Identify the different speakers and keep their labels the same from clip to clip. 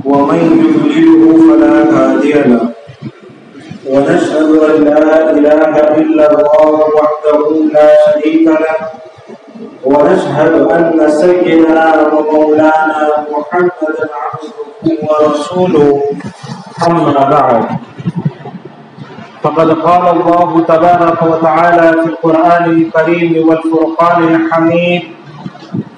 Speaker 1: ومن يضلله فلا هادي له ونشهد أن لا إله إلا الله وحده لا شريك له ونشهد أن سيدنا ومولانا محمدا عبده ورسوله أما بعد فقد قال الله تبارك وتعالى في القرآن الكريم والفرقان الحميد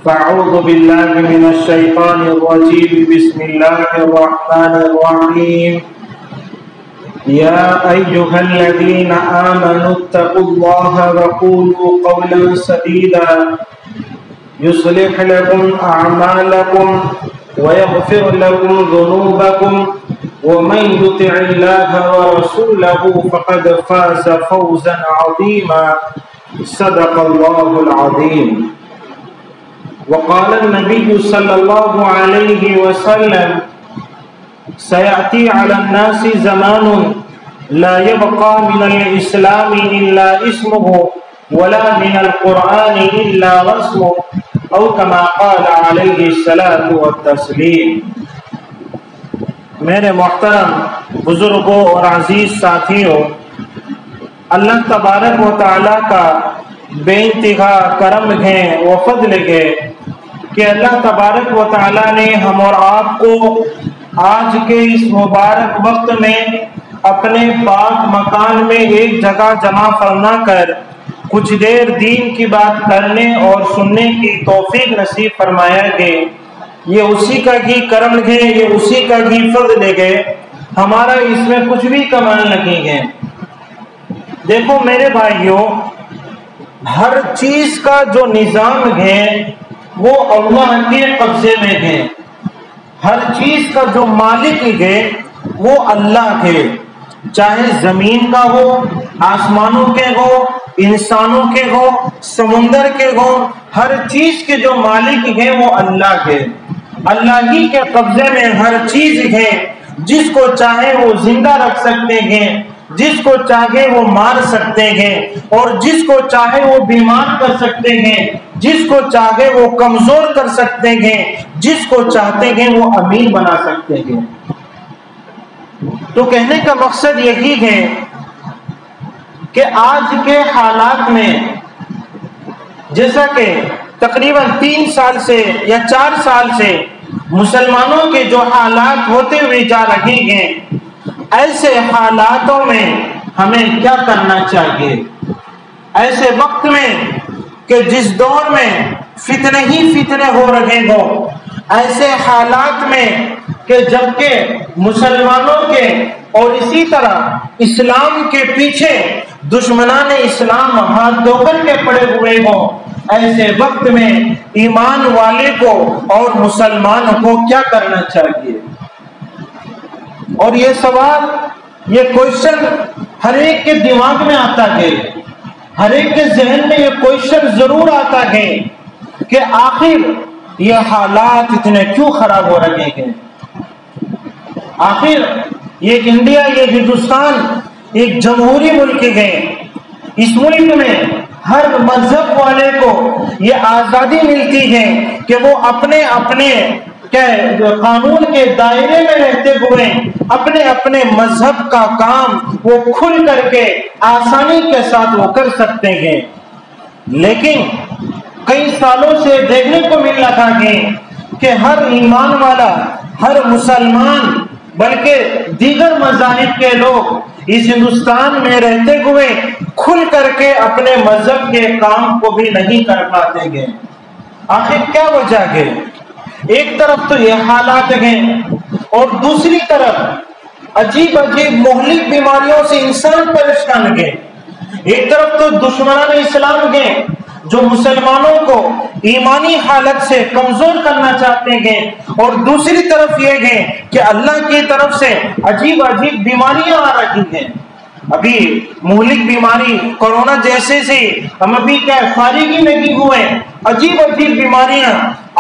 Speaker 1: فأعوذ بالله من الشيطان الرجيم بسم الله الرحمن الرحيم يا أيها الذين آمنوا اتقوا الله وقولوا قولا سديدا يصلح لكم أعمالكم ويغفر لكم ذنوبكم ومن يطع الله ورسوله فقد فاز فوزا عظيما صدق الله العظيم. وقال النبي صلى الله عليه وسلم سيأتي على الناس زمان لا يبقى من الإسلام إلا اسمه ولا من القرآن إلا رسمه أو كما قال عليه الصلاة والتسلیم. میرے محترم بزرگوں اور عزیز ساتھیوں، اللہ تبارک و تعالیٰ کا بے انتہا کرم ہے و فضل ہے کہ اللہ تبارک و تعالیٰ نے ہم اور آپ کو آج کے اس مبارک وقت میں اپنے پاک مکان میں ایک جگہ جمع فرما کر کچھ دیر دین کی بات کرنے اور سننے کی توفیق نصیب فرمایا کہ یہ اسی کا ہی کرم ہے، یہ اسی کا ہی فضل ہے، ہمارا اس میں کچھ بھی کمال نہیں ہے. دیکھو میرے بھائیوں، ہر چیز کا جو نظام ہے وہ اللہ کے قبضے میں ہے. ہر چیز کا جو مالک ہے وہ اللہ ہے، چاہے زمین کا ہو، آسمانوں کے ہو، انسانوں کے ہو، سمندر کے ہو، ہر چیز کے جو مالک ہے وہ اللہ ہے. اللہ ہی کے قبضے میں ہر چیز ہے. جس کو چاہے وہ زندہ رکھ سکتے ہیں، جس کو چاہے وہ مار سکتے ہیں، اور جس کو چاہے وہ بیمار کر سکتے ہیں، جس کو چاہے وہ کمزور کر سکتے ہیں، جس کو چاہتے ہیں وہ امیر بنا سکتے ہیں. تو کہنے کا مقصد یہی ہے کہ آج کے حالات میں جیسا کہ تقریباً 3 سال سے یا 4 سال سے مسلمانوں کے جو حالات ہوتے ہوئے جا رہے ہیں، ایسے حالاتوں میں ہمیں کیا کرنا چاہیے؟ ایسے وقت میں کہ جس دور میں فتنے ہی فتنے ہو رہے ہوں، ایسے حالات میں کہ جبکہ مسلمانوں کے اور اسی طرح اسلام کے پیچھے دشمنان اسلام ہاتھ دھو کر کے پڑے ہوئے ہوں، ایسے وقت میں ایمان والے کو اور مسلمان کو کیا کرنا چاہیے؟ اور یہ سوال، یہ کوئسچن ہر ایک کے دماغ میں آتا ہے، ہر ایک کے ذہن میں یہ کوئسچن ضرور آتا ہے کہ آخر یہ حالات اتنے کیوں خراب ہو رہے ہیں؟ آخر یہ انڈیا، یہ ہندوستان ایک جمہوری ملک ہے. اس ملک میں ہر مذہب والے کو یہ آزادی ملتی ہے کہ وہ اپنے اپنے قانون کے دائرے میں رہتے ہوئے اپنے اپنے مذہب کا کام وہ کھل کر کے آسانی کے ساتھ وہ کر سکتے ہیں. لیکن کئی سالوں سے دیکھنے کو مل رہا ہے کہ ہر ایمان والا، ہر مسلمان، بلکہ دیگر مذاہب کے لوگ اس ہندوستان میں رہتے ہوئے کھل کر کے اپنے مذہب کے کام کو بھی نہیں کر پاتے ہیں. آخر کیا وجہ ہے؟ ایک طرف تو یہ حالات ہیں اور دوسری طرف عجیب عجیب مہلک بیماریوں سے انسان پریشان ہے. ایک طرف تو دشمنان اسلام ہیں جو مسلمانوں کو ایمانی حالت سے کمزور کرنا چاہتے ہیں، اور دوسری طرف یہ ہے کہ اللہ کی طرف سے عجیب عجیب بیماریاں آ رہی ہیں. ابھی مہلک بیماری کورونا جیسے سے ہم ابھی کیا فارغ ہی نہیں ہوئے. عجیب عجیب بیماریاں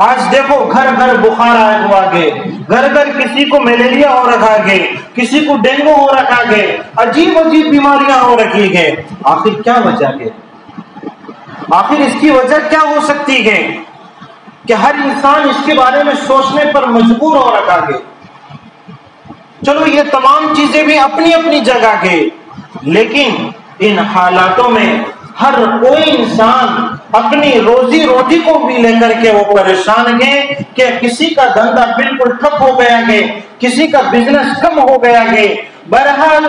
Speaker 1: آج دیکھو، گھر گھر بخار آیا ہوا ہے، گھر گھر کسی کو ملیریا ہو رکھا ہے، کسی کو ڈینگو ہو رکھا ہے، عجیب عجیب بیماریاں ہو رکھی ہے. آخر کیا وجہ ہے؟ آخر اس کی وجہ کیا ہو سکتی ہے کہ ہر انسان اس کے بارے میں سوچنے پر مجبور ہو رکھا ہے. چلو یہ تمام چیزیں بھی اپنی اپنی جگہ کے، لیکن ان حالاتوں میں ہر کوئی انسان اپنی روزی روٹی کو بھی لے کر کے وہ پریشان ہے کہ کسی کا دھندا بالکل ٹھپ ہو گیا ہے، کسی کا بزنس کم ہو گیا ہے۔ بہرحال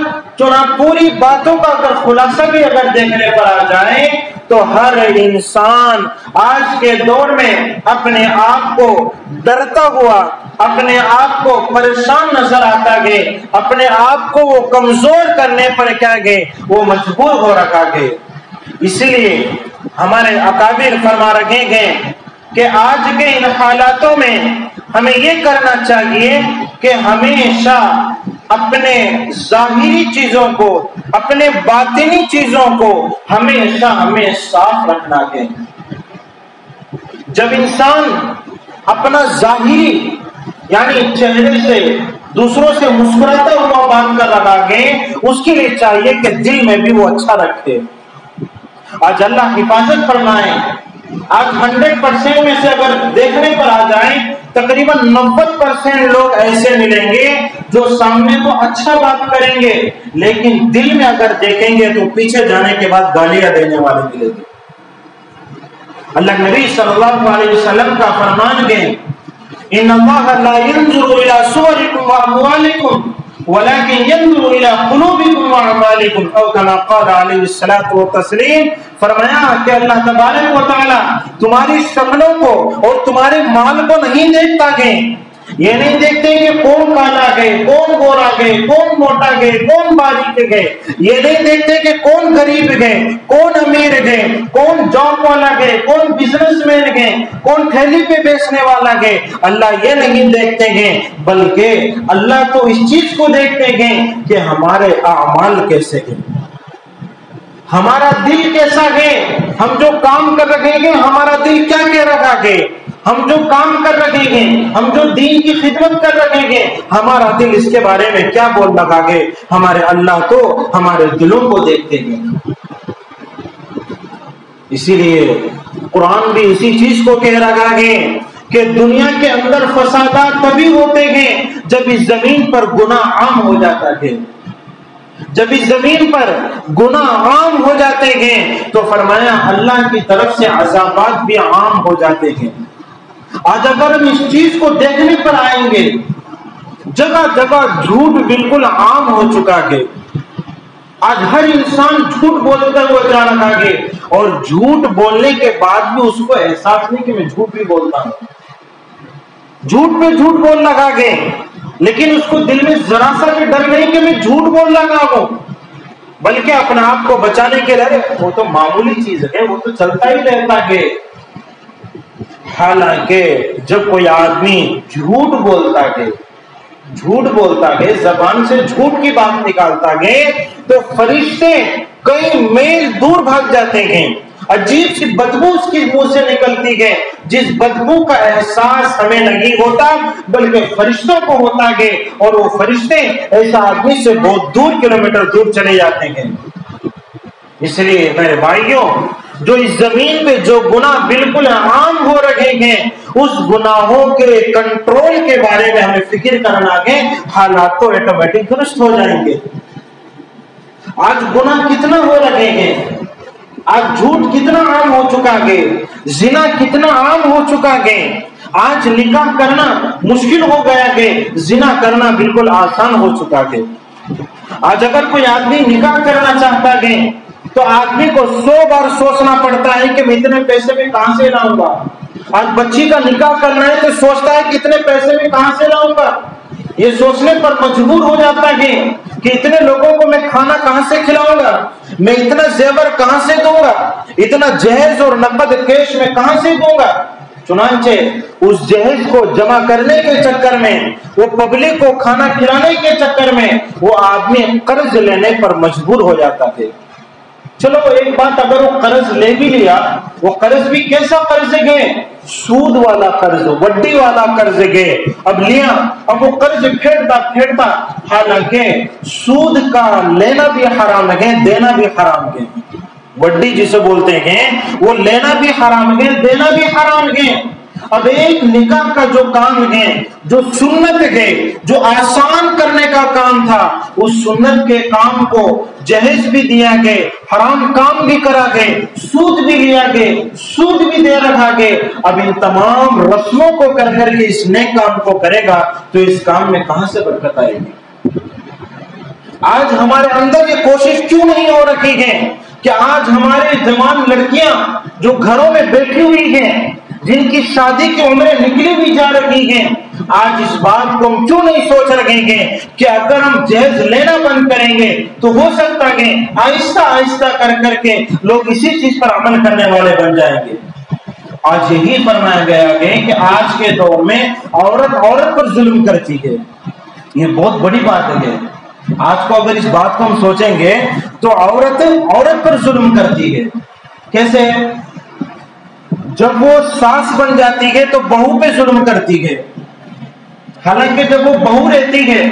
Speaker 1: پوری باتوں کا اگر خلاصہ بھی اگر دیکھنے پر آ جائے تو ہر انسان آج کے دور میں اپنے آپ کو ڈرتا ہوا، اپنے آپ کو پریشان نظر آتا ہے، اپنے آپ کو وہ کمزور کرنے پر کیا گئے وہ مجبور ہو رکھا گئے۔ اس لیے ہمارے اکابر فرما رکھے گئے کہ آج کے ان حالاتوں میں ہمیں یہ کرنا چاہیے کہ ہمیشہ اپنے ظاہری چیزوں کو، اپنے باطنی چیزوں کو ہمیشہ ہمیں صاف رکھنا ہے۔ جب انسان اپنا ظاہری یعنی چہرے سے دوسروں سے مسکراتا ہوا بات کر رہا ہے، اس کے لیے چاہیے کہ دل میں بھی وہ اچھا رکھے۔ آج اللہ حفاظت فرمائے، آج 100% میں سے اگر دیکھنے پر آ جائیں تقریباً 90% لوگ ایسے ملیں گے جو سامنے تو اچھا بات کریں گے، لیکن دل میں اگر دیکھیں گے تو پیچھے جانے کے بعد گالیاں دینے والے ملیں گے۔ اللہ نبی صلی اللہ علیہ وسلم کا فرمان ہے، ان اللہ لا ينظر الى صوركم واموالكم ولكن ينظر الى قلوبكم واعمالكم او كما قال علیہ الصلوۃ والتسلیم۔ فرمایا کہ اللہ تبارک و تعالی تمہاری شکلوں کو اور تمہارے مال کو نہیں دیکھتا ہے، یہ نہیں دیکھتے کہ کون کالا گئے، کون گورا گئے، کون موٹا گئے، کون باریک گئے، یہ نہیں دیکھتے کہ کون غریب گئے، کون امیر گئے، کون جاب والا گئے، کون بزنس مین گئے، کون تھیلی پہ بیچنے والا گئے۔ اللہ یہ نہیں دیکھتے ہیں، بلکہ اللہ تو اس چیز کو دیکھتے ہیں کہ ہمارے اعمال کیسے ہیں، ہمارا دل کیسا ہے، ہم جو کام کر رہے ہیں ہمارا دل کیا کہہ رہا ہے، ہم جو کام کر رہے ہیں، ہم جو دین کی خدمت کر رہے ہیں، ہمارا دل اس کے بارے میں کیا بول رہا ہے۔ ہمارے اللہ تو ہمارے دلوں کو دیکھتے ہیں۔ اسی لیے قرآن بھی اسی چیز کو کہہ رہا ہے کہ دنیا کے اندر فسادات تبھی ہوتے ہیں جب اس زمین پر گناہ عام ہو جاتا ہے، جب اس زمین پر گناہ عام ہو جاتے ہیں تو فرمایا اللہ کی طرف سے عذابات بھی عام ہو جاتے ہیں۔ آج اگر ہم اس چیز کو دیکھنے پر آئیں گے، جگہ جگہ جھوٹ بالکل عام ہو چکا ہے۔ آج ہر انسان جھوٹ بولتا ہوا جا رہا ہے، اور جھوٹ بولنے کے بعد بھی اس کو احساس نہیں کہ میں جھوٹ بھی بولتا ہوں، جھوٹ پہ جھوٹ بول رہا ہے، لیکن اس کو دل میں ذرا سا بھی ڈر نہیں کہ میں جھوٹ بول رہا ہوں، بلکہ اپنے آپ کو بچانے کے لیے وہ تو معمولی چیز ہے، وہ تو چلتا ہی رہتا ہے۔ حالانکہ جب کوئی آدمی جھوٹ بولتا ہے، زبان سے جھوٹ کی بات نکالتا ہے، تو فرشتے کئی میل دور بھاگ جاتے ہیں۔ عجیب سی بدبو اس کی منہ سے نکلتی ہے، جس بدبو کا احساس ہمیں نہیں ہوتا بلکہ فرشتوں کو ہوتا ہے، اور وہ فرشتے ایسا آدمی سے بہت دور کلومیٹر دور چلے جاتے ہیں۔ اس لیے میرے بھائیوں، جو اس زمین پہ جو گناہ بالکل عام ہو رہے ہیں، اس گناہوں کے کنٹرول کے بارے میں ہمیں فکر کرنا ہے، حالات تو آٹومیٹک درست ہو جائیں گے۔ آج گناہ کتنا ہو رہے ہیں، آج جھوٹ کتنا عام ہو چکا ہے، زنا کتنا عام ہو چکا ہے، آج نکاح کرنا مشکل ہو گیا ہے، زنا کرنا بالکل آسان ہو چکا ہے۔ آج اگر کوئی آدمی نکاح کرنا چاہتا ہے تو آدمی کو 100 بار سوچنا پڑتا ہے کہ میں اتنے پیسے میں کہاں سے لاؤں گا۔ آج بچی کا نکاح کرنا ہے تو سوچتا ہے کہ اتنے پیسے میں کہاں سے لاؤں گا، یہ سوچنے پر مجبور ہو جاتا ہے کہ اتنے لوگوں کو میں کھانا کہاں سے کھلاؤں گا، میں اتنا زیور کہاں سے دوں گا، اتنا جہیز اور نقد کیش میں کہاں سے دوں گا۔ چنانچہ اس جہیز کو جمع کرنے کے چکر میں، وہ پبلک کو کھانا کھلانے کے چکر میں وہ آدمی قرض لینے پر مجبور ہو جاتا ہے۔ چلو ایک بات، اگر وہ قرض لے بھی لیا، وہ قرض بھی کیسا قرض گئے، سود والا قرض، وڈی والا قرض گئے، اب لیا، اب وہ قرض پھیرتا، حالانکہ سود کا لینا بھی حرام ہے، دینا بھی حرام ہے۔ وڈی جسے بولتے ہیں وہ لینا بھی حرام ہے، دینا بھی حرام ہے۔ اب ایک نکاح کا جو کام ہے، جو سنت ہے، جو آسان کرنے کا کام تھا اس سنت کے کام کو جہیز بھی دیا گئے، حرام کام بھی کرا گئے، سود بھی لیا گئے، سود بھی دے رکھا گئے. اب ان تمام رسموں کو کر کر کے اس نیک کام کو کرے گا تو اس کام میں کہاں سے برکت آئے گی؟ آج ہمارے اندر یہ کوشش کیوں نہیں ہو رکھی ہے کہ آج ہمارے جوان لڑکیاں جو گھروں میں بیٹھی ہوئی ہیں، جن کی شادی کی عمریں نکلی ہوئی جا رہی ہیں، آج اس بات کو ہم کیوں نہیں سوچ رہے ہیں کہ اگر ہم جہیز لینا بند کریں گے تو ہو سکتا ہے آہستہ آہستہ کر کر کے لوگ اسی چیز پر عمل کرنے والے بن جائیں گے. آج یہی فرمایا گیا ہے کہ آج کے دور میں عورت عورت پر ظلم کرتی ہے. یہ بہت بڑی بات ہے. آج کو اگر اس بات کو ہم سوچیں گے تو عورت عورت پر ظلم کرتی ہے. کیسے؟ جب وہ ساس بن جاتی ہے تو بہو پہ ظلم کرتی ہے. حالانکہ جب وہ بہو رہتی ہے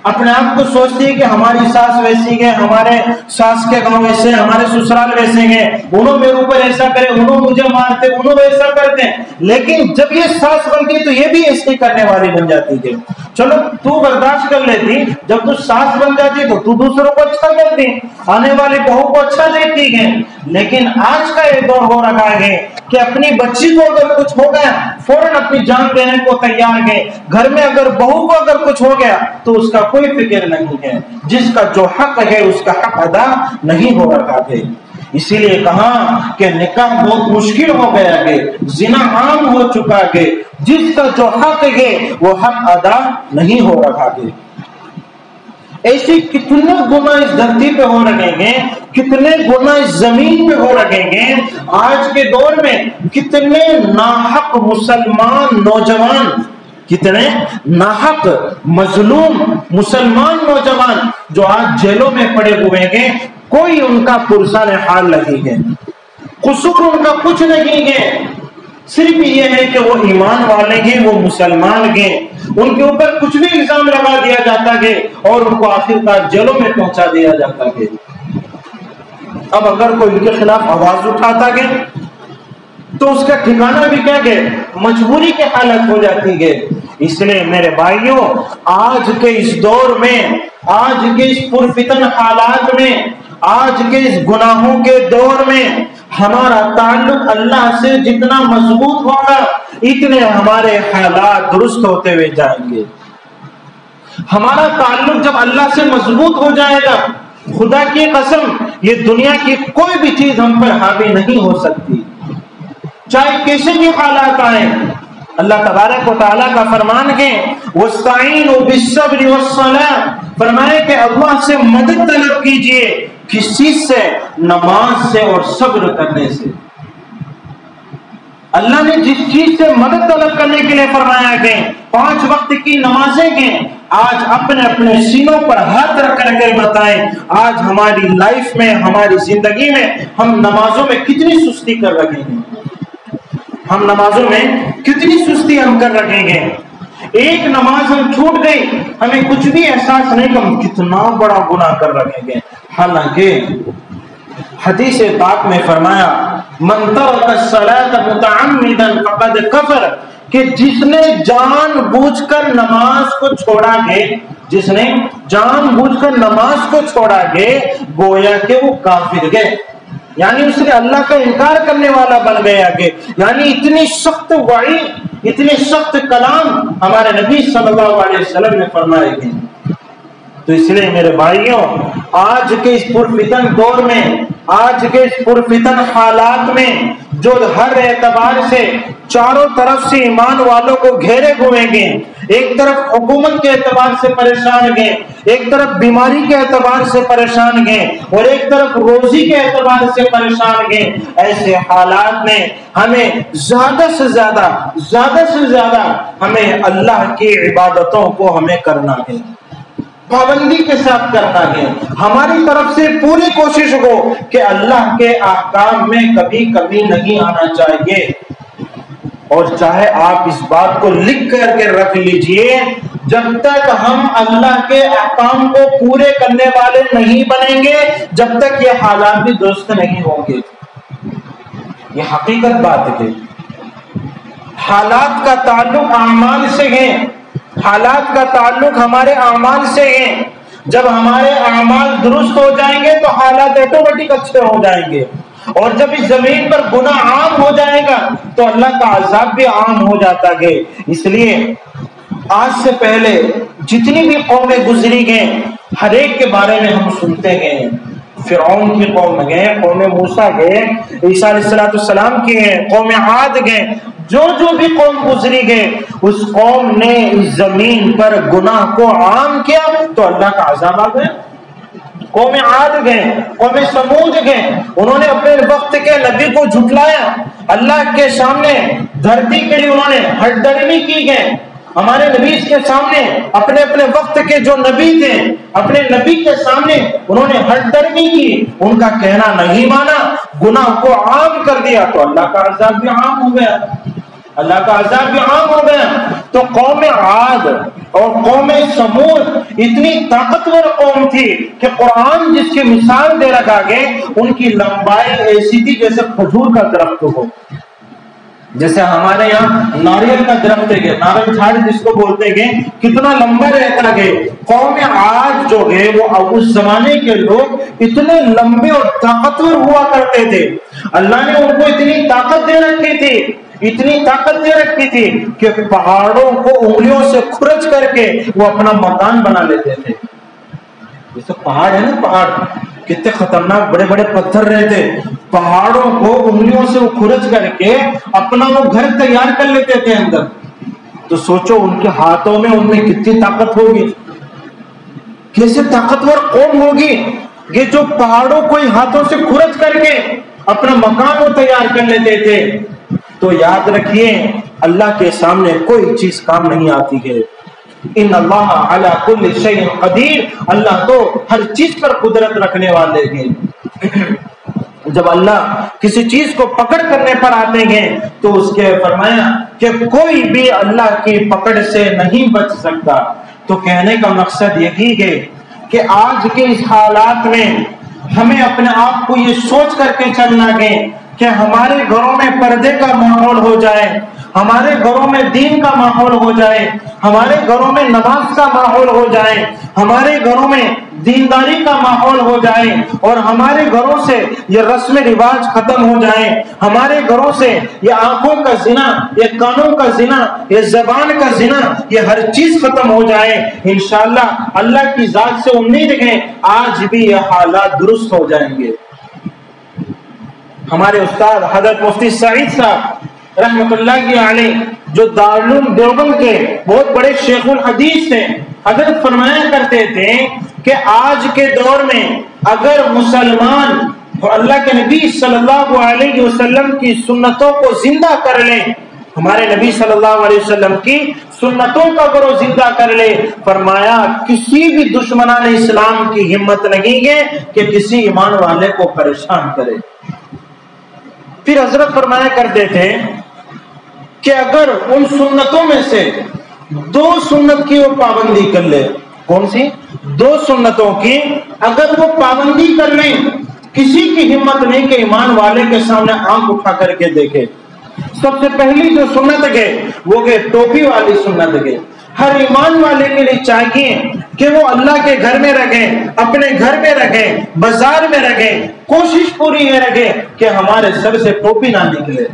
Speaker 1: اپنے آپ کو سوچتی ہے کہ ہماری ساس ویسی ہے، ہمارے ساس کے گاؤں ویسے، ہمارے سسرال ویسے ہیں، انہوں میرے اوپر ایسا کرے، انہوں مجھے مارتے، انہوں ویسا کرتے ہیں. لیکن جب یہ ساس بنتی ہے تو یہ بھی ایسے کرنے والی بن جاتی ہے. چلو تو برداشت کر لیتی، جب تو ساس بن جاتی تو تو دوسروں کو اچھا کرتی، آنے والی بہو کو اچھا دیکھتی ہے. لیکن آج کا یہ دور ہو رہا ہے کہ اپنی بچی کو اگر کچھ ہو گیا فوراً اپنی جان دینے کو تیار ہے. گھر میں اگر بہو کو اگر کچھ ہو گیا تو اس کا کوئی فکر نہیں ہے. جس کا جو حق ہے اس کا حق ادا نہیں ہو رہا ہے. اسی لیے کہا کہ نکاح بہت مشکل ہو گیا ہے، زنا عام ہو چکا ہے. جس کا جو حق ہے وہ حق ادا نہیں ہو رہا ہے. ایسے کتنے گناہ اس دھرتی پہ ہو رہے ہیں، کتنے گناہ اس زمین پہ ہو رہے ہیں. آج کے دور میں کتنے ناحق مسلمان نوجوان، کتنے ناحق مظلوم مسلمان نوجوان جو آج جیلوں میں پڑے ہوئے ہیں. کوئی ان کا پرسان حال نہیں ہے، قصور ان کا کچھ نہیں ہے. صرف یہ ہے کہ وہ ایمان والے ہیں، وہ مسلمان ہیں. ان کے اوپر کچھ بھی الزام لگا دیا جاتا ہے اور ان کو آخرکار جیلوں میں پہنچا دیا جاتا ہے. اب اگر کوئی ان کے خلاف آواز اٹھاتا ہے تو اس کا ٹھکانہ بھی کیا ہے، مجبوری کی حالت ہو جاتی ہے. اس لیے میرے بھائیوں، آج کے اس دور میں، آج کے اس پرفتن حالات میں، آج کے اس گناہوں کے دور میں ہمارا تعلق اللہ سے جتنا مضبوط ہوگا اتنے ہمارے حالات درست ہوتے ہوئے جائیں گے. ہمارا تعلق جب اللہ سے مضبوط ہو جائے گا، خدا کی قسم یہ دنیا کی کوئی بھی چیز ہم پر حاوی نہیں ہو سکتی، چاہے کیسے بھی حالات آئیں. اللہ تبارک و تعالیٰ کا فرمان ہے وَاسْتَعِينُوا بِالصَّبْرِ وَالصَّلَاةِ، فرمائے کہ اللہ سے مدد طلب کیجئے. کس چیز سے؟ نماز سے اور صبر کرنے سے. اللہ نے جس چیز سے مدد طلب کرنے کے لیے فرمایا ہے 5 وقت کی نمازیں ہیں. آج اپنے اپنے سینوں پر ہاتھ رکھ کر کے بتائیں آج ہماری لائف میں، ہماری زندگی میں ہم نمازوں میں کتنی سستی کر رہے ہیں. ہم نمازوں میں کتنی سستی ہم کر رہے ہیں. ایک نماز ہم چھوٹ گئی ہمیں کچھ بھی احساس نہیں کہ ہم کتنا بڑا گناہ کر رہے ہیں. حالانکہ حدیث پاک میں فرمایا من ترک الصلاة متعمدا فقد کفر، کہ جس نے جان بوجھ کر نماز کو چھوڑا گے، جس نے جان بوجھ کر نماز کو چھوڑا گے گویا کہ وہ کافر گئے، یعنی اس نے اللہ کا انکار کرنے والا بن گیا. کہ یعنی اتنی سخت وعید، اتنے سخت کلام ہمارے نبی صلی اللہ علیہ وسلم نے فرمائے گئے. تو اس لیے میرے بھائیوں، آج کے اس پرفتن دور میں، آج کے اس پرفتن حالات میں جو ہر اعتبار سے چاروں طرف سے ایمان والوں کو گھیرے ہوئے ہیں، ایک طرف حکومت کے اعتبار سے پریشان ہیں، ایک طرف بیماری کے اعتبار سے پریشان ہیں، اور ایک طرف روزی کے اعتبار سے پریشان ہیں، ایسے حالات میں ہمیں زیادہ سے زیادہ ہمیں اللہ کی عبادتوں کو ہمیں کرنا ہے، پابندی کے ساتھ کرنا ہے. ہماری طرف سے پوری کوشش ہو کہ اللہ کے احکام میں کبھی کمی نہیں آنا چاہیے. اور چاہے آپ اس بات کو لکھ کر کے رکھ لیجئے، جب تک ہم اللہ کے احکام کو پورے کرنے والے نہیں بنیں گے جب تک یہ حالات بھی درست نہیں ہوں گے. یہ حقیقت بات ہے. حالات کا تعلق اعمال سے ہے. حالات کا تعلق ہمارے اعمال سے ہے. جب ہمارے اعمال درست ہو جائیں گے تو حالات آٹومیٹک اچھے ہو جائیں گے. اور جب اس زمین پر گناہ عام ہو جائے گا تو اللہ کا عذاب بھی عام ہو جاتا ہے. اس لیے آج سے پہلے جتنی بھی قومیں گزری گئے ہر ایک کے بارے میں ہم سنتے گئے. فرعون کی قوم گئے, قوم موسیٰ گئے, عیسیٰ علیہ السلام کی گئے, قوم عاد گئے. جو بھی قوم گزری گئے اس قوم نے اس زمین پر گناہ کو عام کیا تو اللہ کا عذاب آ گیا. قوم عاد گئے, قوم سمود گئے, انہوں نے اپنے وقت کے نبی کو جھٹلایا. اللہ کے سامنے دھرتی کے لیے انہوں نے ہٹ درمی کی گئے. ہمارے نبی کے سامنے اپنے وقت کے جو نبی تھے اپنے نبی کے سامنے انہوں نے ہٹ درمی کی, ان کا کہنا نہیں مانا, گناہ کو عام کر دیا تو اللہ کا عذاب بھی عام ہو گیا. اللہ کا عذاب بھی عام ہو گیا. تو قوم عاد اور قوم سمود اتنی طاقتور قوم تھی کہ قرآن جس کی مثال دے رکھا گئے ان کی لمبائی ایسی تھی جیسے کھجور کا درخت ہو. جیسے ہمارے یہاں ناریل کا درخت ہے, ناریل جھاڑ جس کو بولتے گئے, کتنا لمبا رہتا گئے. قوم عاد جو گئے وہ اس زمانے کے لوگ اتنے لمبے اور طاقتور ہوا کرتے تھے. اللہ نے ان کو اتنی طاقت دے رکھی تھی, اتنی طاقت دے رکھی تھی کہ پہاڑوں کو انگلیوں سے کھرچ کر کے وہ اپنا مکان بنا لیتے تھے. جیسے پہاڑ ہے نا, پہاڑ کتنے خطرناک بڑے بڑے پتھر رہتے, پہاڑوں کو انگلیوں سے وہ کھرچ کر کے اپنا وہ گھر تیار کر لیتے تھے اندر. تو سوچو ان کے ہاتھوں میں ان میں کتنی طاقت ہوگی, کیسے طاقتور قوم ہوگی کہ جو پہاڑوں کو ہاتھوں سے کھرچ کر کے اپنا مکان وہ تیار کر لیتے تھے. تو یاد رکھیے اللہ کے سامنے کوئی چیز کام نہیں آتی ہے. ان اللہ علی کل شیء قدیر, اللہ تو ہر چیز پر قدرت رکھنے والے ہیں. جب اللہ کسی چیز کو پکڑ کرنے پر آتے ہیں تو اس کے فرمایا کہ کوئی بھی اللہ کی پکڑ سے نہیں بچ سکتا. تو کہنے کا مقصد یہی ہے کہ آج کے اس حالات میں ہمیں اپنے آپ کو یہ سوچ کر کے چلنا ہے کہ ہمارے گھروں میں پردے کا ماحول ہو جائے, ہمارے گھروں میں دین کا ماحول ہو جائے, ہمارے گھروں میں نماز کا ماحول ہو جائے, ہمارے گھروں میں دینداری کا ماحول ہو جائے, اور ہمارے گھروں سے یہ رسم رواج ختم ہو جائے, ہمارے گھروں سے یہ آنکھوں کا زنا, یہ کانوں کا زنا, یہ زبان کا زنا, یہ ہر چیز ختم ہو جائے. انشاءاللہ اللہ کی ذات سے امید ہے آج بھی یہ حالات درست ہو جائیں گے. ہمارے استاد حضرت مفتی سعید صاحب رحمت اللہ علیہ جو دارالعلوم دیوبند کے بہت بڑے شیخ الحدیث ہیں, حضرت فرمایا کرتے تھے کہ آج کے دور میں اگر مسلمان اللہ کے نبی صلی اللہ علیہ وسلم کی سنتوں کو زندہ کر لیں, ہمارے نبی صلی اللہ علیہ وسلم کی سنتوں کا اگر وہ زندہ کر لے, فرمایا کسی بھی دشمنان اسلام کی ہمت نہیں ہے کہ کسی ایمان والے کو پریشان کرے. پھر حضرت فرمایا کرتے تھے کہ اگر ان سنتوں میں سے 2 سنت کی وہ پابندی کر لے, کون سی 2 سنتوں کی اگر وہ پابندی کر لیں, کسی کی ہمت نہیں کہ ایمان والے کے سامنے آنکھ اٹھا کر کے دیکھے. سب سے پہلی جو سنت ہے وہ کہ ٹوپی والی سنت ہے. ہر ایمان والے کے لیے چاہیے کہ وہ اللہ کے گھر میں رکھیں, اپنے گھر میں رکھیں, بازار میں رکھیں, کوشش پوری یہ رکھیں کہ ہمارے سر سے ٹوپی نہ نکلے.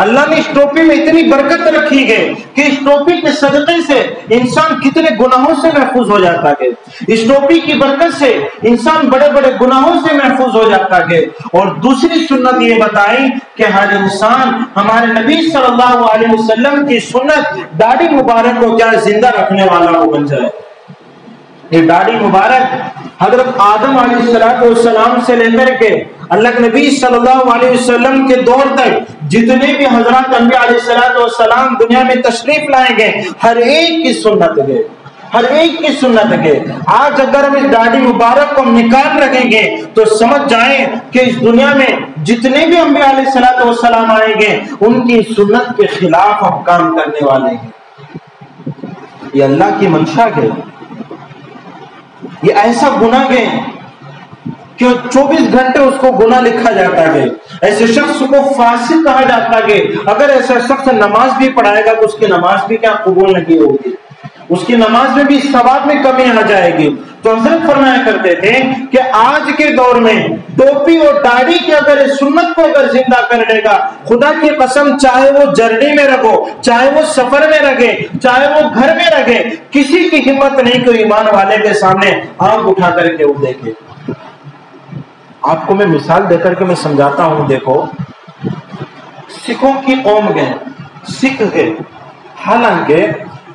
Speaker 1: اللہ نے اس ٹوپی میں اتنی برکت رکھی ہے کہ اس ٹوپی کے صدقے سے انسان کتنے گناہوں سے محفوظ ہو جاتا ہے. اس ٹوپی کی برکت سے انسان بڑے بڑے گناہوں سے محفوظ ہو جاتا ہے. اور دوسری سنت یہ بتائی کہ ہر انسان ہمارے نبی صلی اللہ علیہ وسلم کی سنت داڑھی مبارک کو کیا زندہ رکھنے والا وہ بن جائے. یہ داڑھی مبارک حضرت آدم علیہ السلام سے لے کر کے اللہ کے نبی صلی اللہ علیہ وسلم کے دور تک جتنے بھی حضرات انبیاء علیہ السلام دنیا میں تشریف لائے گئے, ہر ایک کی سنت ہے, ہر ایک کی سنت ہے. آج اگر ہم اس داڑھی مبارک کو نکال رکھیں گے تو سمجھ جائیں کہ اس دنیا میں جتنے بھی انبیاء علیہ السلام آئیں گے ان کی سنت کے خلاف ہم کام کرنے والے ہیں. یہ اللہ کی منشا ہے, یہ ایسا گناہ ہے کہ 24 گھنٹے اس کو گناہ لکھا جاتا ہے. ایسے شخص کو فاسق کہا جاتا ہے. اگر ایسا شخص نماز بھی پڑھائے گا تو اس کی نماز بھی کیا قبول نہیں ہوگی. اس کی نماز میں بھی ثواب میں کمی آ جائے گی. تو حضرت فرمایا کرتے تھے کہ آج کے دور میں ٹوپی اور داڑھی کی اگر اس سنت کو اگر زندہ کر لے گا، خدا کی قسم چاہے وہ جرنی میں رکھو، چاہے وہ سفر میں رکھے، چاہے وہ گھر میں رکھے، کسی کی ہمت نہیں کہ ایمان والے کے سامنے آنکھ اٹھا کر کے وہ دیکھے. آپ کو میں مثال دے کر کے میں سمجھاتا ہوں. دیکھو سکھوں کی قوم گئے، سکھ گئے، حالانکہ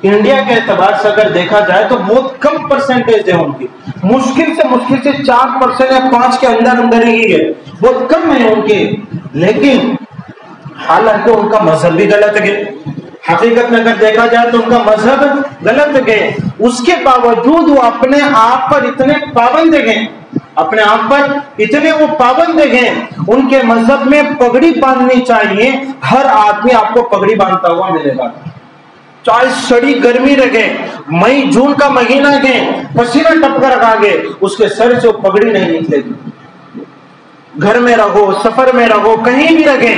Speaker 1: انڈیا کے اعتبار سے اگر دیکھا جائے تو بہت کم پرسنٹیج ہے ان کی، مشکل سے 4% یا 5 کے اندر ہی ہے، بہت کم ہے ان کی. لیکن حالانکہ ان کا مذہب بھی غلط ہے، حقیقت میں اگر دیکھا جائے تو ان کا مذہب غلط ہے، اس کے باوجود وہ اپنے آپ پر اتنے پابند ہیں، اپنے آپ پر اتنے وہ پابند ہیں. ان کے مذہب میں پگڑی باندھنی چاہیے، ہر آدمی آپ کو پگڑی باندھتا ہوا ملے گا، چاہے سڑی گرمی رکھے، مئی جون کا مہینہ گئے، پسینہ ٹپ کر رکھا گے، اس کے سر سے وہ پگڑی نہیں نکلے گی. گھر میں رہو، سفر میں رہو، کہیں بھی رکھے،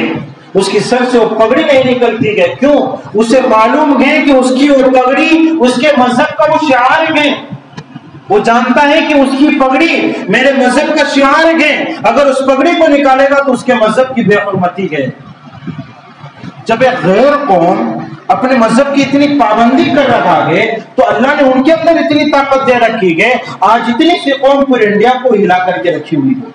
Speaker 1: اس کی سر سے وہ پگڑی نہیں نکلتی ہے. کیوں؟ اسے معلوم ہے کہ اس کی وہ پگڑی اس کے مذہب کا وہ شعار ہے. وہ جانتا ہے کہ اس کی پگڑی میرے مذہب کا شعار ہے، اگر اس پگڑی کو نکالے گا تو اس کے مذہب کی بے حرمتی ہے. جب ایک غیر قوم اپنے مذہب کی اتنی پابندی کر رکھا ہے تو اللہ نے ان کے اندر اتنی طاقت دے رکھی ہے. آج اتنی سی قوم پورے انڈیا کو ہلا کر کے رکھی ہوئی ہے.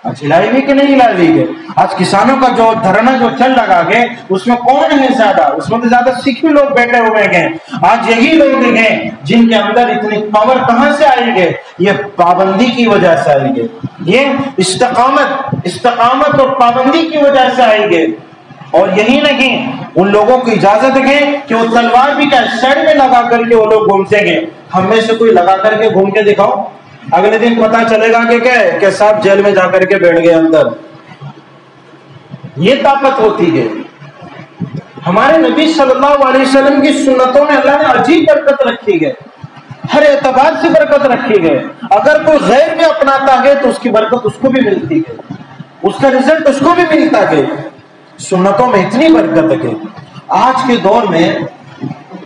Speaker 1: آج ہلائی ہوئی کہ نہیں ہلائی ہوئی ہے؟ آج کسانوں کا جو دھرنا جو چل رہا ہے اس میں کون ہے زیادہ؟ اس میں تو زیادہ سکھی لوگ بیٹھے ہوئے ہیں. آج یہی لوگ ہیں جن کے اندر اتنی پاور کہاں سے آئی ہے؟ یہ پابندی کی وجہ سے آئی ہے، یہ استقامت اور پابندی کی وجہ سے آئی ہے. اور یہی نہیں، ان لوگوں کو اجازت ہے کہ وہ تلوار بھی کیا سر میں لگا کر کے وہ لوگ گھومتے ہیں. ہم میں سے کوئی لگا کر کے گھوم کے دکھاؤ، اگلے دن پتا چلے گا کہ کیا ہے کہ صاحب جیل میں جا کر کے بیٹھ گئے اندر. یہ طاقت ہوتی ہے. ہمارے نبی صلی اللہ علیہ وسلم کی سنتوں میں اللہ نے عجیب برکت رکھی ہے، ہر اعتبار سے برکت رکھی ہے. اگر کوئی غیر بھی اپناتا ہے تو اس کی برکت اس کو بھی ملتی ہے، اس کا رزلٹ اس کو بھی ملتا ہے. سنتوں میں اتنی برکت ہے. آج کے دور میں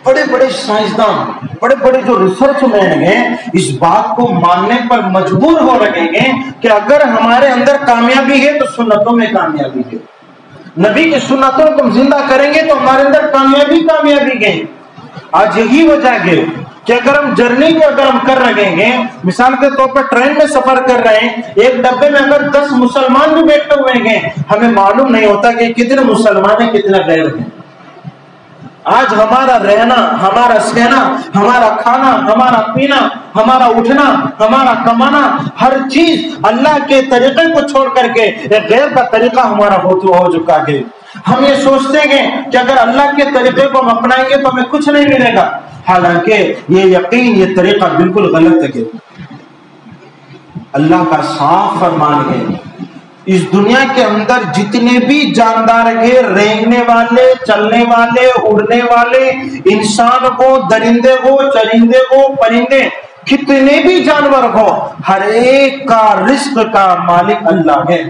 Speaker 1: بڑے بڑے سائنسدان، بڑے بڑے جو ریسرچ مین ہیں، اس بات کو ماننے پر مجبور ہو رہے ہیں کہ اگر ہمارے اندر کامیابی ہے تو سنتوں میں کامیابی ہے. نبی کی سنتوں کو ہم زندہ کریں گے تو ہمارے اندر کامیابی ہے. آج یہی وجہ ہے کہ اگر ہم جرنی کو اگر ہم کر رہے ہیں، مثال کے طور پر ٹرین میں سفر کر رہے ہیں، ایک ڈبے میں اگر 10 مسلمان بھی بیٹھے ہوئے ہیں، ہمیں معلوم نہیں ہوتا کہ کتنے مسلمان ہیں کتنے غیر ہیں. آج ہمارا رہنا، ہمارا سہنا، ہمارا کھانا، ہمارا پینا، ہمارا اٹھنا، ہمارا کمانا، ہر چیز اللہ کے طریقے کو چھوڑ کر کے ایک غیر کا طریقہ ہمارا ہو چکا ہے. ہم یہ سوچتے ہیں کہ اگر اللہ کے طریقے کو ہم اپنائیں گے تو ہمیں کچھ نہیں ملے گا، حالانکہ یہ یقین، یہ طریقہ بالکل غلط ہے. اللہ کا صاف فرمان ہے، اس دنیا کے اندر جتنے بھی جاندار ہیں، رینگنے والے، چلنے والے، اڑنے والے، انسان ہو، درندے ہو، چرندے ہو، پرندے، کتنے بھی جانور ہو، ہر ایک کا رزق کا مالک اللہ ہے.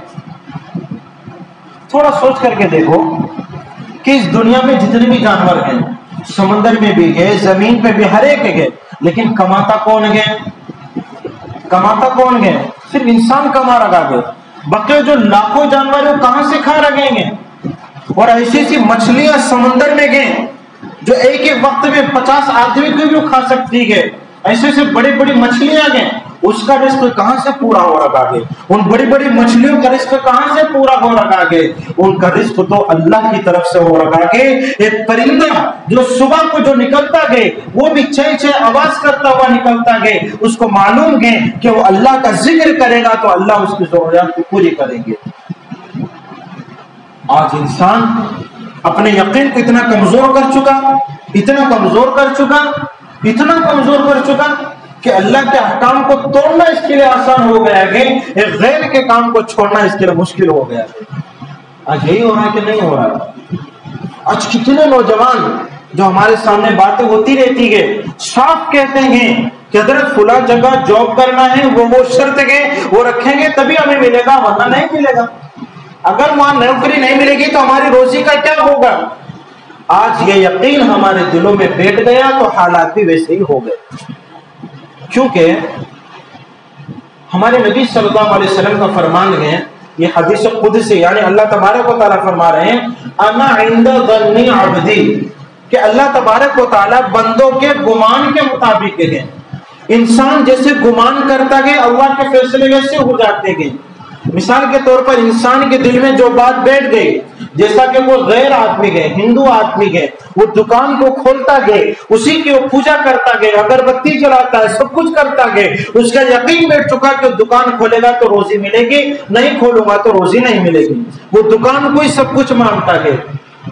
Speaker 1: تھوڑا سوچ کر کے دیکھو کہ اس دنیا میں جتنے بھی جانور ہیں، سمندر میں بھی ہے، زمین پہ بھی، ہر ایک ہے، لیکن کماتا کون ہے؟ کماتا کون ہے؟ صرف انسان کما رہا ہے. بقیہ جو لاکھوں جانور ہیں کہاں سے کھا رہے ہیں؟ اور ایسی ایسی مچھلیاں سمندر میں گئے جو ایک ایک وقت میں 50 آدمی کو بھی کھا سکتی ہے. ایسے ایسے بڑی بڑی مچھلیاں گئے، اس کا رزق کہاں سے پورا ہو رہا ہے؟ ان بڑی بڑی مچھلیوں کا رزق کہاں سے پورا ہو رہا ہے؟ ان کا رزق تو اللہ کی طرف سے ہو رہا ہے. ایک پرندہ جو صبح کو جو نکلتا ہے وہ بھی چہ آواز کرتا ہوا نکلتا ہے، اس کو معلوم ہے کہ وہ اللہ کا ذکر کرے گا تو اللہ اس کی ضروریات کو پوری کریں گے. آج انسان اپنے یقین کو اتنا کمزور کر چکا کہ اللہ کے احکام کو توڑنا اس کے لیے آسان ہو گیا ہے، ایک غیر کے کام کو چھوڑنا اس کے لیے مشکل ہو گیا ہے. آج یہی ہو رہا ہے کہ نہیں ہو رہا؟ آج کتنے نوجوان جو ہمارے سامنے باتیں ہوتی رہتی ہے صاف کہتے ہیں کہ حضرت فلاں جگہ جاب کرنا ہے، وہ شرط ہے وہ رکھیں گے تبھی ہمیں ملے گا ورنہ نہیں ملے گا. اگر وہاں نوکری نہیں ملے گی تو ہماری روزی کا کیا ہوگا؟ آج یہ یقین ہمارے دلوں میں بیٹھ گیا تو حالات بھی ویسے ہی ہو گئے، کیونکہ ہمارے نبی صلی اللہ علیہ وسلم کا فرمان ہے، یہ حدیث قدسی، یعنی اللہ تبارک و تعالیٰ فرما رہے ہیں انا عند ظن عبدی، کہ اللہ تبارک و تعالیٰ بندوں کے گمان کے مطابق ہے. انسان جیسے گمان کرتا گئے اللہ کے فیصلے ویسے ہو جاتے گئے. مثال کے طور پر انسان کے دل میں جو بات بیٹھ گئی، جیسا کہ وہ غیر آدمی گئے، ہندو آدمی گئے، وہ دکان کو کھولتا گئے، اسی کی وہ پوجا کرتا گئے، اگربتی جلاتا ہے، سب کچھ کرتا گئے، اس کا یقین بیٹھ چکا کہ دکان کھولے گا تو روزی ملے گی، نہیں کھولوں گا تو روزی نہیں ملے گی. وہ دکان کو ہی سب کچھ مانتا گئے،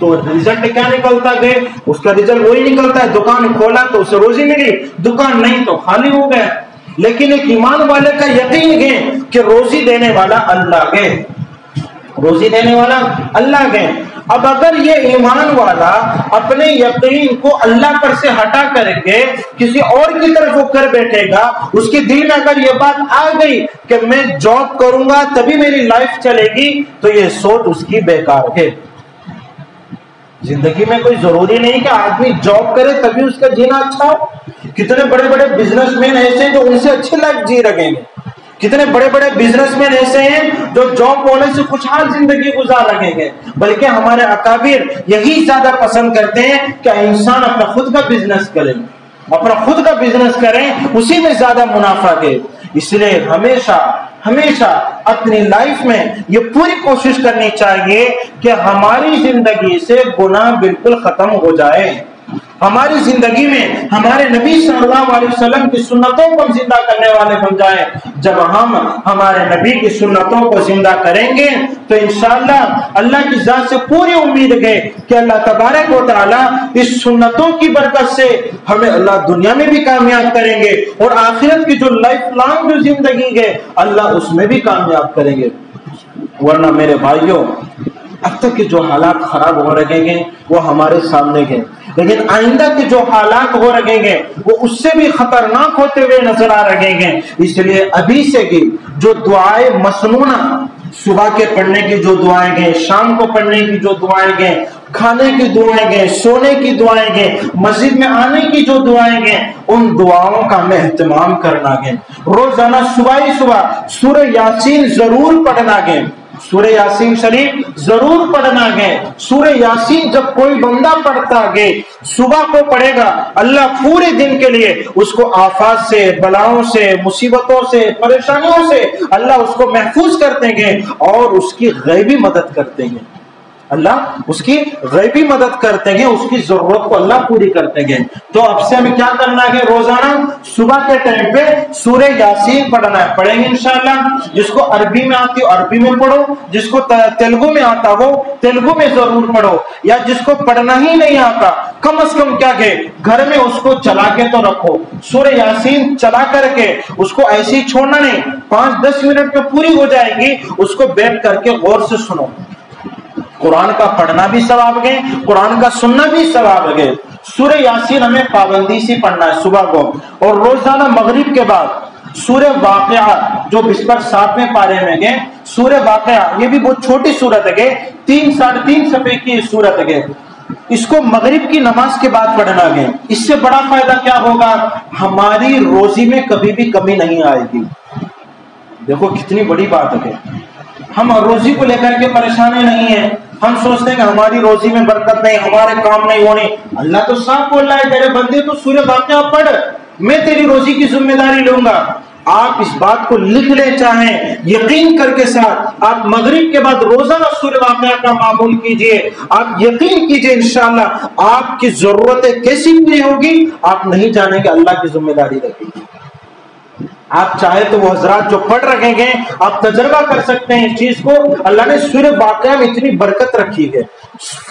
Speaker 1: تو رزلٹ کیا نکلتا گئے؟ اس کا رزلٹ وہی نکلتا ہے، دکان کھولا تو اسے روزی ملی، دکان نہیں تو خالی ہو گیا. لیکن ایک ایمان والے کا یقین ہے کہ روزی دینے والا اللہ ہے، روزی دینے والا اللہ ہے. اب اگر یہ ایمان والا اپنے یقین کو اللہ پر سے ہٹا کر کے کسی اور کی طرف وہ کر بیٹھے گا، اس کے دل میں اگر یہ بات آ گئی کہ میں جاب کروں گا تبھی میری لائف چلے گی، تو یہ سوچ اس کی بیکار ہے. زندگی میں کوئی ضروری نہیں کہ آدمی جاب کرے تبھی اس کا جینا اچھا ہو. کتنے بڑے بڑے بزنس مین ایسے ہیں جو ان سے اچھی لائف جی رہے ہیں، کتنے بڑے بڑے بزنس مین ایسے ہیں جو جاب ہونے سے خوشحال زندگی گزار رہے ہیں. بلکہ ہمارے اکابر یہی زیادہ پسند کرتے ہیں کہ انسان اپنا خود کا بزنس کرے، اپنا خود کا بزنس کریں، اسی میں زیادہ منافع دے. اس لیے ہمیشہ اپنی لائف میں یہ پوری کوشش کرنی چاہیے کہ ہماری زندگی سے گناہ بالکل ختم ہو جائے. ہماری زندگی میں ہمارے نبی صلی اللہ علیہ وسلم کی سنتوں کو زندہ کرنے والے بن جائیں. جب ہم ہمارے نبی کی سنتوں کو زندہ کریں گے تو انشاءاللہ اللہ کی ذات سے پوری امید ہے کہ اللہ تبارک و تعالیٰ اس سنتوں کی برکت سے ہمیں اللہ دنیا میں بھی کامیاب کریں گے، اور آخرت کی جو لائف لانگ جو زندگی ہے اللہ اس میں بھی کامیاب کریں گے. ورنہ میرے بھائیوں، اب تک کے جو حالات خراب ہو رہے ہیں وہ ہمارے سامنے ہیں، لیکن آئندہ کے جو حالات ہو رہے ہیں وہ اس سے بھی خطرناک ہوتے ہوئے نظر آ رہے ہیں. اس لیے ابھی سے کی جو دعائیں مسنونہ، صبح کے پڑھنے کی جو دعائیں گئے، شام کو پڑھنے کی جو دعائیں گئے، کھانے کی دعائیں گئے، سونے کی دعائیں گئے، مسجد میں آنے کی جو دعائیں گئے، ان دعاؤں کا ہمیں اہتمام کرنا گئے. روزانہ صبح سورہ یاسین ضرور پڑھنا گئے، سورہ یاسین شریف ضرور پڑھنا گئے. سورہ یاسین جب کوئی بندہ پڑھتا گئے، صبح کو پڑھے گا، اللہ پورے دن کے لیے اس کو آفات سے، بلاؤں سے، مصیبتوں سے، پریشانیوں سے اللہ اس کو محفوظ کرتے گئے اور اس کی غیبی مدد کرتے گئے. اللہ اس کی غیبی مدد کرتے ہیں، اس کی ضرورت کو اللہ پوری کرتے ہیں. تو اب سے ہمیں کیا کرنا ہے؟ روزانہ صبح کے ٹائم پہ سورہ یاسین پڑھنا ہے. پڑھیں گے انشاءاللہ. جس کو عربی میں آتی ہو عربی میں پڑھو، جس کو تیلگو میں آتا ہو تیلگو میں ضرور پڑھو، یا جس کو پڑھنا ہی نہیں آتا کم از کم کیا کہ گھر میں اس کو چلا کے تو رکھو. سورہ یاسین چلا کر کے اس کو ایسے ہی چھوڑنا نہیں، 5-10 منٹ میں پوری ہو جائے گی، اس کو بیٹھ کر کے غور سے سنو. قرآن کا پڑھنا بھی ثواب ہے، قرآن کا سننا بھی ثواب ہے. سورہ یاسین ہمیں پابندی سے پڑھنا ہے صبح کو، اور روزانہ مغرب کے بعد سورہ واقعہ جو بسپر 7ویں پارے میں گئے، سورہ واقعہ یہ بھی بہت چھوٹی سورت ہے، 3-3.5 صفحے کی سورت ہے، اس کو مغرب کی نماز کے بعد پڑھنا گئے. اس سے بڑا فائدہ کیا ہوگا؟ ہماری روزی میں کبھی بھی کمی نہیں آئے گی. دیکھو کتنی بڑی بات ہے. ہم روزی کو لے کر کے پریشانی نہیں ہے. ہم سوچتے ہیں کہ ہماری روزی میں برکت نہیں، ہمارے کام نہیں ہونے. اللہ تو صاف بول رہا ہے، تیرے بندے تو سورہ واقعہ پڑھ، میں تیری روزی کی ذمہ داری لوں گا. آپ اس بات کو لکھ لیں، چاہیں یقین کر کے ساتھ آپ مغرب کے بعد روزانہ سورہ واقعہ کا معمول کیجئے. آپ یقین کیجئے انشاءاللہ آپ کی ضرورتیں کیسی پوری ہوگی آپ نہیں جانیں گے. اللہ کی ذمہ داری رہے گی. آپ چاہے تو وہ حضرات جو پڑھ رکھیں گے آپ تجربہ کر سکتے ہیں اس چیز کو. اللہ نے سورہ واقعہ میں اتنی برکت رکھی ہے.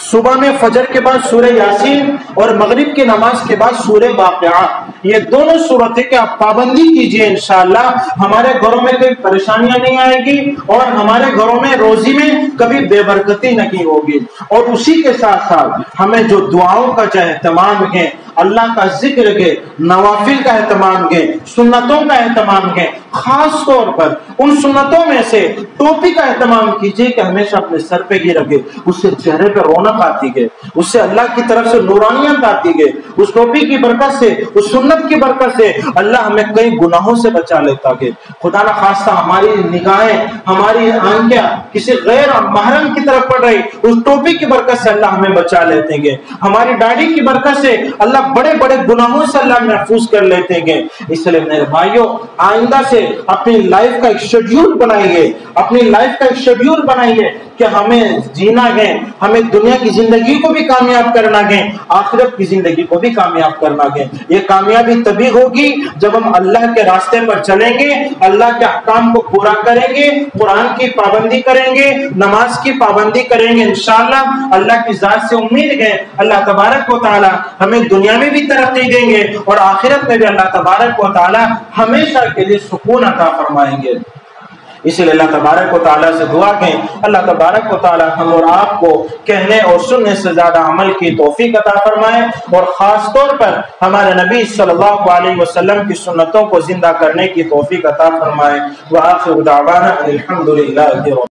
Speaker 1: صبح میں فجر کے بعد سورہ یاسین اور مغرب کی نماز کے بعد سورہ واقعہ، یہ دونوں صورتیں کہ آپ پابندی کیجئے انشاءاللہ ہمارے گھروں میں کوئی پریشانیاں نہیں آئے گی اور ہمارے گھروں میں روزی میں کبھی بے برکتی نہیں ہوگی. اور اسی کے ساتھ ساتھ ہمیں جو دعاؤں کا جو اہتمام ہے اللہ کا ذکر کے، نوافل کا اہتمام کے، سنتوں کا اہتمام کے، خاص طور پر ان سنتوں میں سے ٹوپی کا اہتمام کیجئے کہ ہمیشہ اپنے سر پہ ہی رکھے، اس سے چہرے پہ رونق آتی ہے، اس سے اللہ کی طرف سے نورانیت آتی ہے، اس ٹوپی کی برکت سے، اس سنت کی برکت سے اللہ ہمیں کئی گناہوں سے بچا لیتا ہے۔ خدا نہ خواستہ ہماری نگاہیں، ہماری آنکھیں کسی غیر محرم کی طرف پڑ رہی، اس ٹوپی کی برکت سے اللہ ہمیں بچا لیتے ہیں، ہماری داڑھی کی برکت سے اللہ بڑے بڑے گناہوں سے اللہ محفوظ کر لیتے ہیں۔ اس لیے میرے بھائیوں، آئندہ سے اپنی لائف کا ایک شیڈیول بنائیے، اپنی لائف کا ایک شیڈیول بنائیے کہ ہمیں جینا ہے، ہمیں دنیا کی زندگی کو بھی کامیاب کرنا ہے، آخرت کی زندگی کو بھی کامیاب کرنا ہے۔ یہ کامیابی تبھی ہوگی جب ہم اللہ کے راستے پر چلیں گے، اللہ کے احکام کو پورا کریں گے، قرآن کی پابندی کریں گے، نماز کی پابندی کریں گے۔ انشاءاللہ اللہ کی ذات سے امید ہے اللہ تبارک و تعالی ہمیں دنیا میں بھی ترقی دیں گے اور آخرت میں بھی اللہ تبارک و تعالی ہمیشہ کے لیے سکون عطا فرمائیں گے۔ اس لیے اللہ تبارک و تعالیٰ سے دعا کریں، اللہ تبارک و تعالیٰ ہم اور آپ کو کہنے اور سننے سے زیادہ عمل کی توفیق عطا فرمائے، اور خاص طور پر ہمارے نبی صلی اللہ علیہ وسلم کی سنتوں کو زندہ کرنے کی توفیق عطا فرمائے۔ وآخر دعوانا الحمدللہ۔